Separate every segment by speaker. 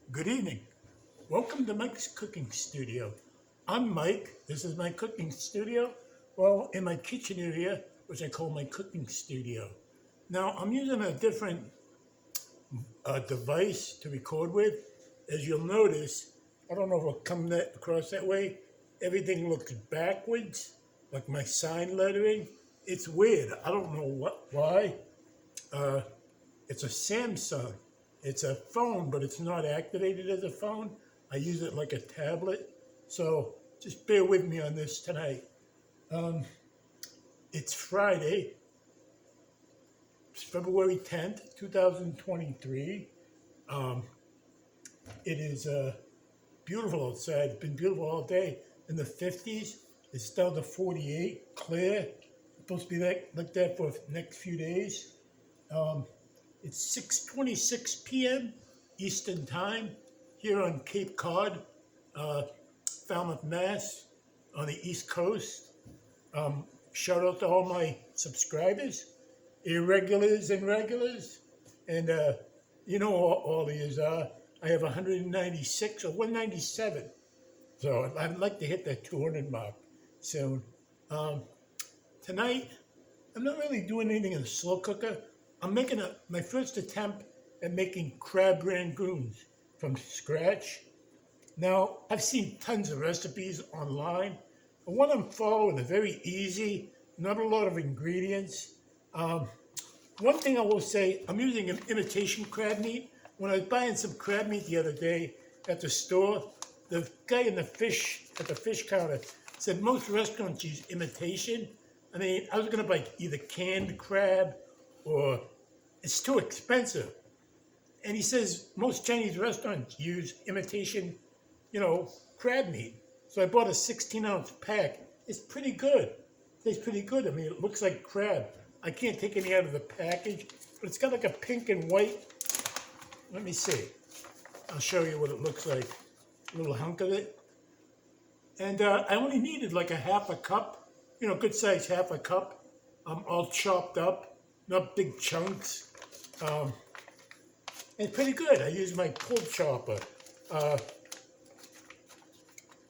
Speaker 1: Good evening. Welcome to Mike's Cooking Studio. I'm Mike. This is my cooking studio. Well, in my kitchen area, which I call my cooking studio. Now, I'm using a different device to record with. As you'll notice, I don't know if it'll come across that way. Everything looks backwards, like my sign lettering. It's weird. I don't know why. Uh, it's a Samsung. It's a phone, but it's not activated as a phone. I use it like a tablet. So just bear with me on this tonight. It's Friday, it's February 10th, 2023. It is beautiful outside. It's been beautiful all day. In the 50s, it's down to 48, clear. It's supposed to be like that for the next few days. It's 6:26 p.m. Eastern Time here on Cape Cod, Falmouth, Mass, on the East Coast. Shout out to all my subscribers, irregulars and regulars, and you know all these are. I have 196 or 197, so I'd like to hit that 200 mark soon. Tonight, I'm not really doing anything in the slow cooker. I'm making my first attempt at making crab rangoons from scratch. Now, I've seen tons of recipes online. The one I'm following is very easy, not a lot of ingredients. One thing I will say, I'm using an imitation crab meat. When I was buying some crab meat the other day at the store, the guy at the fish counter said most restaurants use imitation. I mean, I was going to buy either canned crab or it's too expensive. And he says most Chinese restaurants use imitation, crab meat. So I bought a 16-ounce pack. It's pretty good. It tastes pretty good. I mean, it looks like crab. I can't take any out of the package, but it's got like a pink and white. Let me see. I'll show you what it looks like. A little hunk of it. And I only needed like a half a cup, good size half a cup, all chopped up, not big chunks. It's pretty good. I use my pull chopper.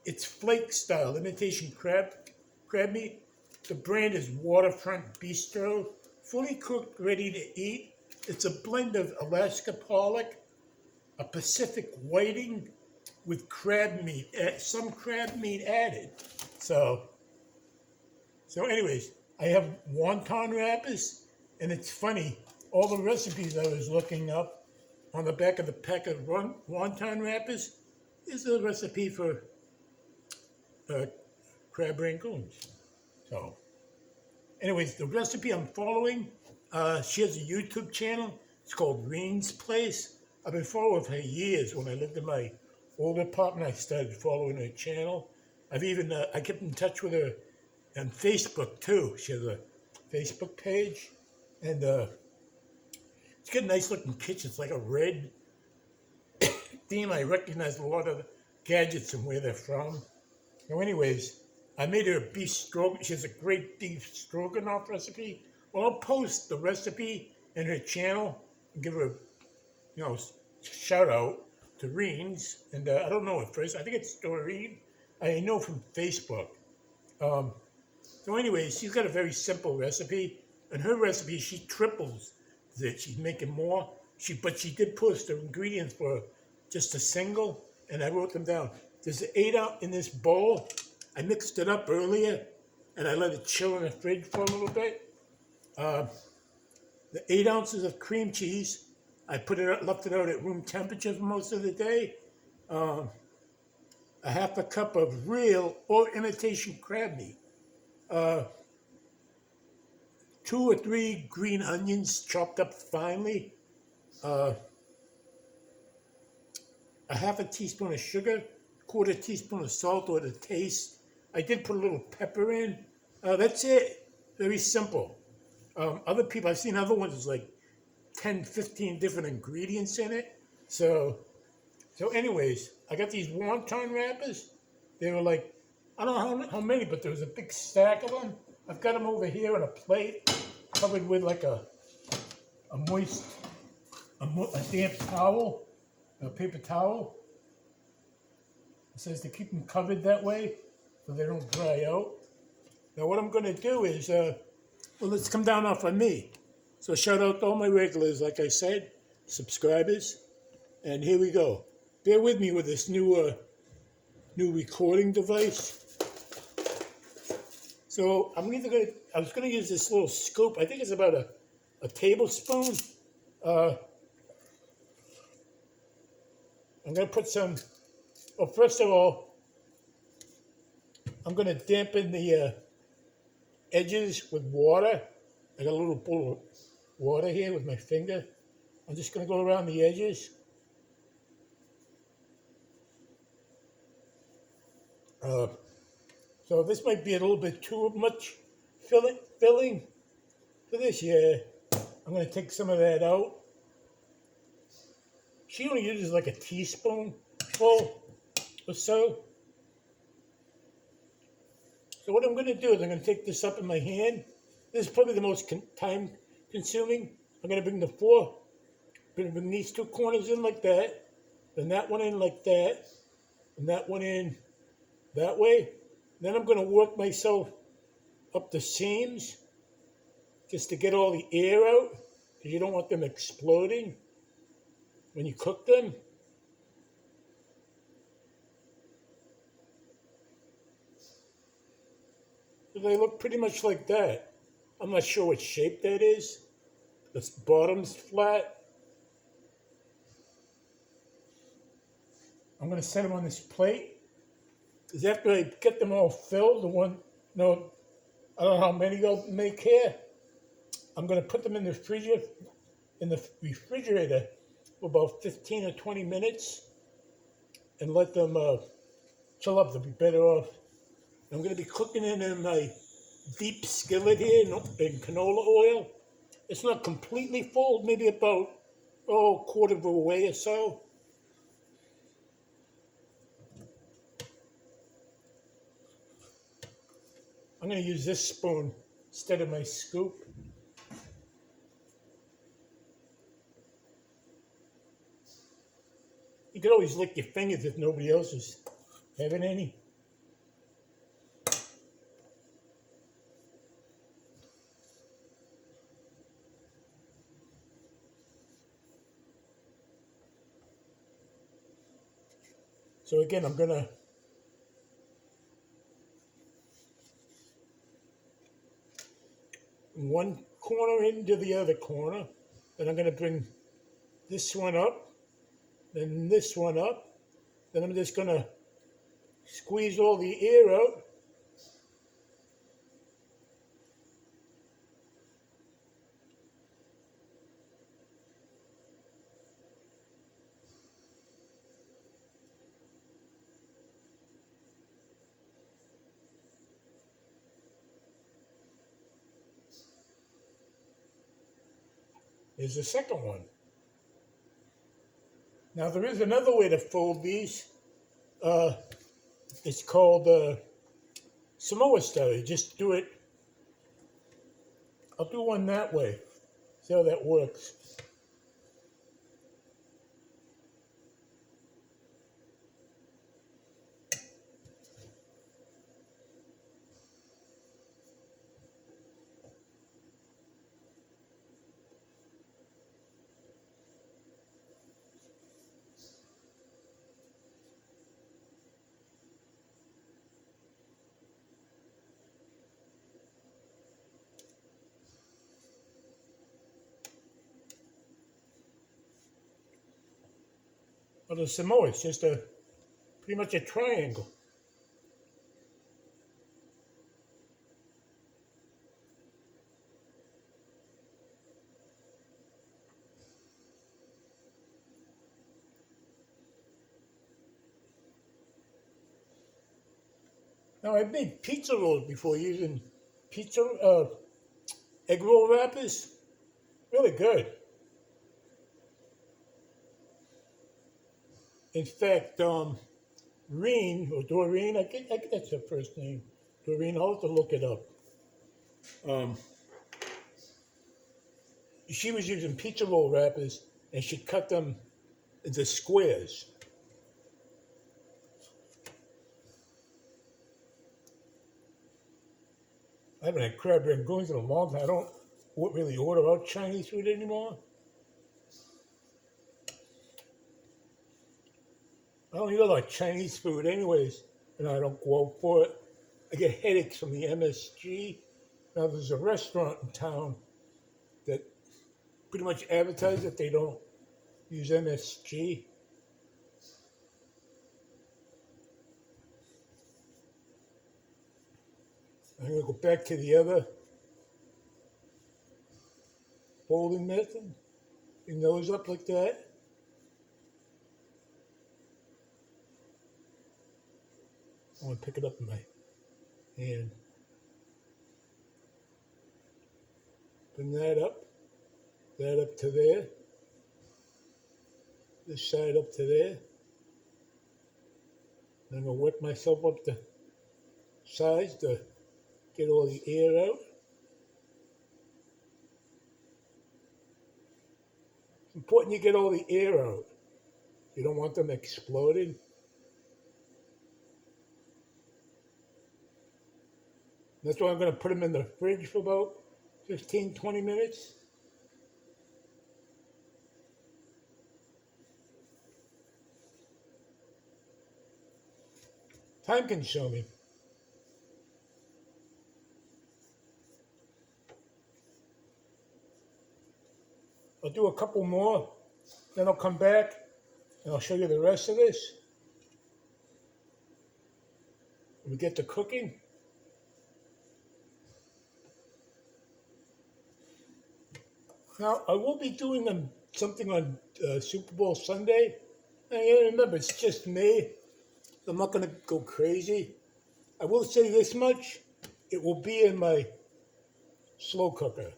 Speaker 1: It's flake style, imitation crab meat. The brand is Waterfront Bistro, fully cooked, ready to eat. It's a blend of Alaska pollock, a Pacific whiting with crab meat, some crab meat added. So anyways, I have wonton wrappers, and it's funny, all the recipes I was looking up on the back of the pack of wonton wrappers is a recipe for crab rangoons. So, anyways, the recipe I'm following, she has a YouTube channel. It's called Reen's Place. I've been following her for years. When I lived in my old apartment, I started following her channel. I kept in touch with her on Facebook too. She has a Facebook page, and it's got a nice looking kitchen. It's like a red theme. I recognize a lot of the gadgets and where they're from. So anyways, I made her a beef stroganoff. She has a great beef stroganoff recipe. Well, I'll post the recipe in her channel and give her a shout out to Reen's. And I don't know at first. I think it's Doreen. I know from Facebook. So anyways, she's got a very simple recipe. And her recipe, she triples it. She's making more. But she did post the ingredients for just a single, and I wrote them down. There's 8 out in this bowl. I mixed it up earlier, and I let it chill in the fridge for a little bit. The 8 ounces of cream cheese, I left it out at room temperature for most of the day. A half a cup of real or imitation crab meat. 2 or 3 green onions chopped up finely. A half a teaspoon of sugar, 1/4 teaspoon of salt or to taste. I did put a little pepper in. That's it. Very simple. I've seen other ones with like 10, 15 different ingredients in it. So anyways, I got these wonton wrappers. They were like, I don't know how many, but there was a big stack of them. I've got them over here on a plate, covered with like a damp towel. a paper towel. It says to keep them covered that way so they don't dry out. Now what I'm going to do is, well, let's come down off of me. So shout out to all my regulars, like I said, subscribers. And here we go. Bear with me with this new recording device. So I was gonna use this little scoop. I think it's about a tablespoon. I'm gonna put some. Well, first of all, I'm gonna dampen the edges with water. I got a little bowl of water here with my finger. I'm just gonna go around the edges. So this might be a little bit too much filling for this. Yeah, I'm going to take some of that out. She only uses like a teaspoon full or so. So what I'm going to do is I'm going to take this up in my hand. This is probably the most time consuming. I'm going to bring bring these two corners in like that, then that one in like that, and that one in that way. Then I'm going to work myself up the seams just to get all the air out, because you don't want them exploding when you cook them. So they look pretty much like that. I'm not sure what shape that is. The bottom's flat. I'm going to set them on this plate. Because after I get them all filled, I don't know how many I'll make here. I'm going to put them in the refrigerator for about 15 or 20 minutes and let them chill up. They'll be better off. I'm going to be cooking it in my deep skillet here in canola oil. It's not completely full, maybe about a quarter of a way or so. I'm going to use this spoon instead of my scoop. You can always lick your fingers if nobody else is having any. So again, I'm going to one corner into the other corner. Then I'm going to bring this one up, then this one up. Then I'm just going to squeeze all the air out. Here's the second one. Now there is another way to fold these. It's called Samoa style. You just do it. I'll do one that way. See how that works. Well, the Samoa is just pretty much a triangle. Now I've made pizza rolls before using egg roll wrappers. Really good. In fact, Doreen, I think that's her first name. Doreen, I'll have to look it up. She was using pizza roll wrappers, and she cut them into squares. I haven't had crab rangoons in a long time. I don't really order out Chinese food anymore. I don't eat a lot of Chinese food anyways, and I don't go out for it. I get headaches from the MSG. Now there's a restaurant in town that pretty much advertises that they don't use MSG. I'm going to go back to the other folding method. Bring those up like that. I want to pick it up in my hand. Bring that up to there. This side up to there. Then I'm going to work myself up the sides to get all the air out. It's important you get all the air out. You don't want them exploding. That's why I'm going to put them in the fridge for about 15-20 minutes. Time consuming. I'll do a couple more, then I'll come back and I'll show you the rest of this. When we get to cooking. Now, I will be doing something on Super Bowl Sunday. And remember, it's just me. So I'm not going to go crazy. I will say this much. It will be in my slow cooker.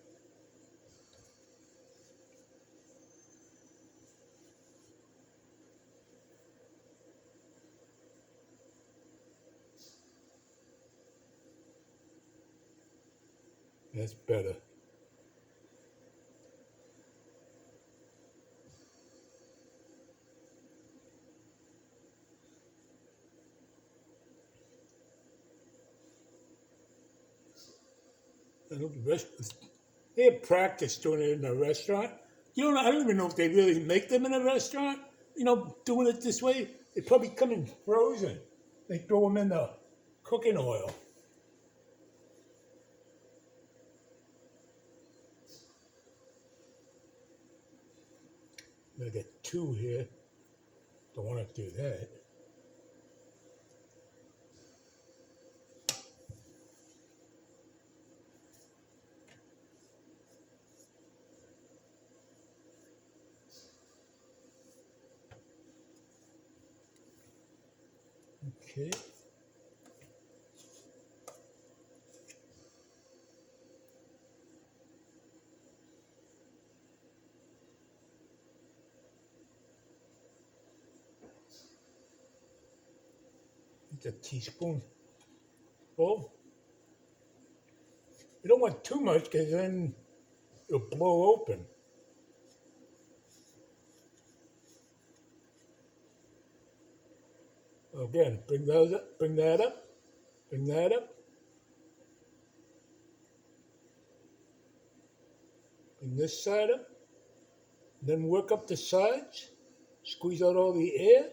Speaker 1: That's better. They have practice doing it in a restaurant. You know, I don't even know if they really make them in a restaurant. You know, doing it this way, they probably come in frozen. They throw them in the cooking oil. I'm gonna get 2 here. Don't want to do that. Okay. It's a teaspoon full. You don't want too much because then it'll blow open. Again, bring those up, bring that up, bring that up. Bring this side up. Then work up the sides. Squeeze out all the air.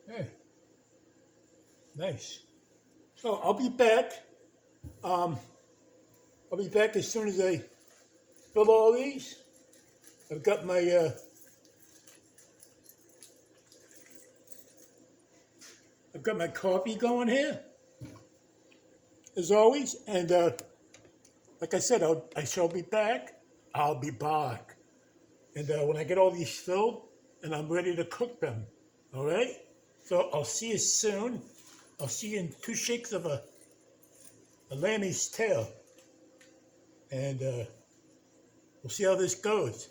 Speaker 1: Hey, nice. So I'll be back. I'll be back as soon as I fill all these. I've got my coffee going here, as always. And like I said, I shall be back. I'll be back. And when I get all these filled, and I'm ready to cook them. All right. So I'll see you soon. I'll see you in 2 shakes of a lamb's tail. And we'll see how this goes.